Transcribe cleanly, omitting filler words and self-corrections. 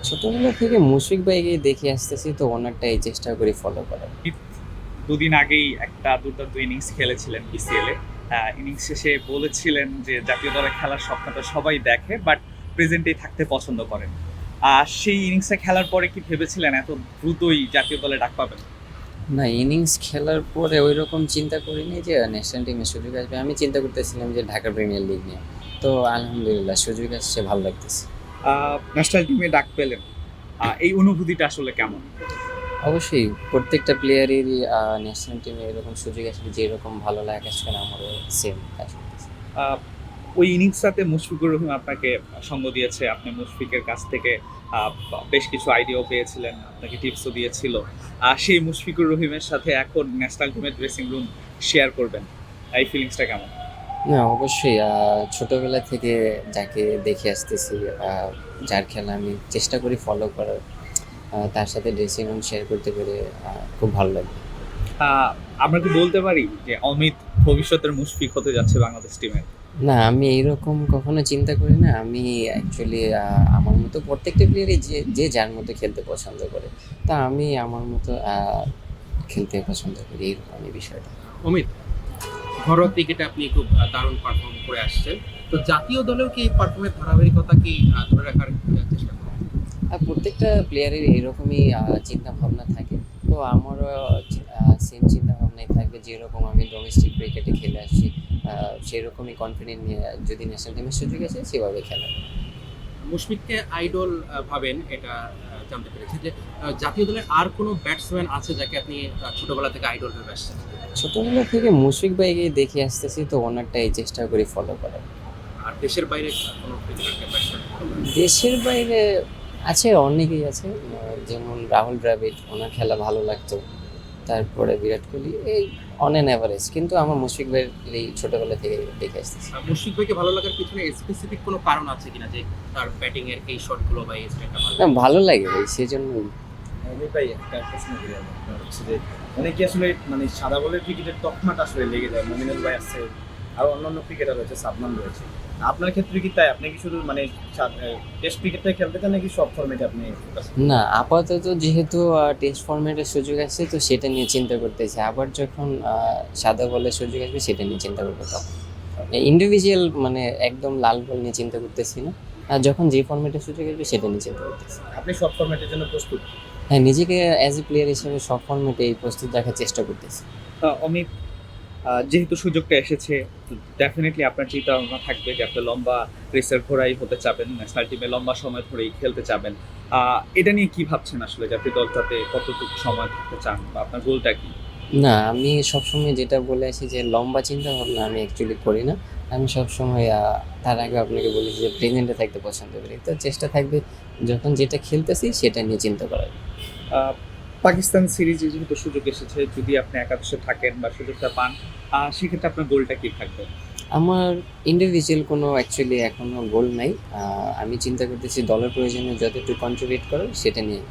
ছোটবেলা থেকে মুশফিক ভাইকে দেখে আসতেছি, তো ওনারটাই চেষ্টা করি ফলো করার। দুদিন আগেই একটা দুর্দান্ত ইনিংস খেলেছিলেন বিসিএল এ। ইনিংস শেষে বলেছিলেন যে জাতীয় দলে খেলার স্বপ্নটা সবাই দেখে, বাট প্রেজেন্টেই থাকতে পছন্দ করেন। সেই ইনিংসে খেলার পরে কি ভেবেছিলেন এত দ্রুতই জাতীয় দলে ডাক পাবেন? না, ইনিংস খেলার পরে ওই রকম চিন্তা করিনি যে ন্যাশনাল টিমে সুযোগ আসবে। আমি চিন্তা করতেছিলাম যে ঢাকা প্রিমিয়ার লিগ নিয়ে। তো আলহামদুলিল্লাহ সুযোগ আসছে, ভালো লাগতেছে। ন্যাশনাল টিমে ডাক পেলেন, এই অনুভূতিটা আসলে কেমন? অবশ্যই প্রত্যেকটা প্লেয়ারেরই ন্যাশনাল টিমে এরকম সুযোগ আসলে যেরকম ভালো লাগা কাজ করে, আমারও সেম কাজ করতেছে। আহ, ওই ইনিংসটাতে মুশফিকুর রহিম আপনাকে সঙ্গ দিয়েছে, আপনি মুশফিকের কাছ থেকে বেশ কিছু আইডিয়াও পেয়েছিলেন, আপনাকে টিপসও দিয়েছিল। সেই মুশফিকুর রহিমের সাথে এখন ন্যাশনাল টিমের ড্রেসিং রুম শেয়ার করবেন, এই ফিলিংসটা কেমন? না, অবশ্যই ছোটবেলা থেকে যাকে দেখে আসতেছি, যার খেলা আমি চেষ্টা করি ফলো করার, তার সাথে ড্রেসিং রুম শেয়ার করতে পেরে খুব ভালো লাগে। আহ, আমরা কি বলতে পারি যে অমিত ভবিষ্যতের মুশফিক হতে যাচ্ছে বাংলাদেশ টিমের? না, আমি এইরকম কখনো চিন্তা করি না। আমি অ্যাকচুয়ালি আমার মতো প্রত্যেকটা প্লেয়ারই যে যে যার মতো খেলতে পছন্দ করে। তা আমি আমার মতো খেলতে পছন্দ করি, এইরকমই বিষয়টা। অমিত, ঘরোয়া ক্রিকেটে আপনি খুব দারুণ পারফর্ম করে আসছেন। তো জাতীয় দলেও কি এই পারফর্মের ধারাবাহিকতা কি ধরে রাখার চেষ্টা করবেন? আর প্রত্যেকটা প্লেয়ারের এরকমই চিন্তা ভাবনা থাকে। তো আমারও সেম চিন্তা ভাবনাই থাকবে, যেরকম আমি ডোমেস্টিক ক্রিকেটে খেলে আসছি, সেরকমই কনফিডেন্ট নিয়ে যদি ন্যাশনাল টিমের সুযোগ আসে সেভাবে খেলা। মুশফিককে আইডল ভাবেন, এটা জানতে পেরেছি যে জাতীয় দলের আর কোনো ব্যাটসম্যান আছে যাকে আপনি ছোটবেলা থেকে আইডল ভেবে আসছেন? ছোটবেলা থেকে মুশফিক ভাইকে দেখে আসতেছি, তো ওনারটাই চেষ্টা করি ফলো করার। আর দেশের বাইরে কোনো ক্রিকেটারকে ব্যাটসম্যান? দেশের বাইরে আছে, অনেকেই আছে, যেমন রাহুল দ্রাবিড়, ওনার খেলা ভালো লাগতো। তারপরে বিরাট কোহলি, এই অন অ্যান অ্যাভারেজ। কিন্তু আমার মুশফিক ভাইয়ের এই ছোটবেলা থেকে দেখে আসতেছি। মুশফিক ভাইকে ভালো লাগার পিছনে স্পেসিফিক কোনো কারণ আছে কিনা, যে তার ব্যাটিং এর এই শটগুলো বা এই স্টাইলটা ভালো না, লাগে? ভালো লাগে ভাই, সেজন্য। আমি ভাই একটা প্রশ্ন করি আমি, আপনার হচ্ছে যে অনেকে আসলে মানে সাদা বলের ক্রিকেটের তকমাটা আসলে লেগে যায়। মমিনুল ভাই আছে, আর অন্যান্য ক্রিকেটার রয়েছে, সাবনাম রয়েছে। আপনার ক্ষেত্রে কি তাই? আপনি কি শুধু মানে টেস্ট ক্রিকেটটাই খেলতে চান নাকি সব ফর্মেটে আপনি ফোকাস? না, আপাতত যেহেতু টেস্ট ফরম্যাটের সুযোগ আসছে, তো সেটা নিয়ে চিন্তা করতেছি। আবার যখন সাদা বলের সুযোগ আসবে, সেটা নিয়ে চিন্তা করবো তখন। ইন্ডিভিজুয়াল মানে একদম লাল বল নিয়ে চিন্তা করতেছি না। আর যখন যে ফরম্যাটের সুযোগ আসবে সেটা নিয়ে চিন্তা করতেছি। আপনি সব ফর্মেটের জন্য প্রস্তুত? হ্যাঁ, নিজেকে অ্যাজ এ প্লেয়ার হিসেবে সব ফরম্যাটে প্রস্তুত রাখার চেষ্টা করতেছি। অমিত, যেহেতু সুযোগটা এসেছে, ডেফিনেটলি আপনার চিন্তা ভাবনা থাকবে যে আপনি লম্বা রেসের ঘোড়াই হতে চাবেন, ন্যাশনাল টিমে লম্বা সময় ধরেই খেলতে চাবেন। এটা নিয়ে কি ভাবছেন আসলে, জাতীয় দলটাতে কতটুকু সময় থাকতে চান বা আপনার গোলটা কি? না, আমি সবসময় যেটা বলে আসি যে লম্বা চিন্তা ভাবনা আমি অ্যাকচুয়ালি করি না। আমি সবসময় তার আগে আপনাকে বলেছি যে প্রেজেন্টে থাকতে পছন্দ করি। তো চেষ্টা থাকবে যখন যেটা খেলতেছি সেটা নিয়ে চিন্তা করার। আহ, পাকিস্তান সিরিজে যেহেতু সুযোগ এসেছে, যদি আপনি একাদশে থাকেন বা সুযোগটা পান, সেক্ষেত্রে আপনার গোলটা কি থাকবে? আমার ইন্ডিভিজুয়াল কোনো অ্যাকচুয়ালি এখনো গোল নাই। আমি চিন্তা করতেছি দলের প্রয়োজনে যতটুকু কন্ট্রিবিউট করার সেটা নিয়ে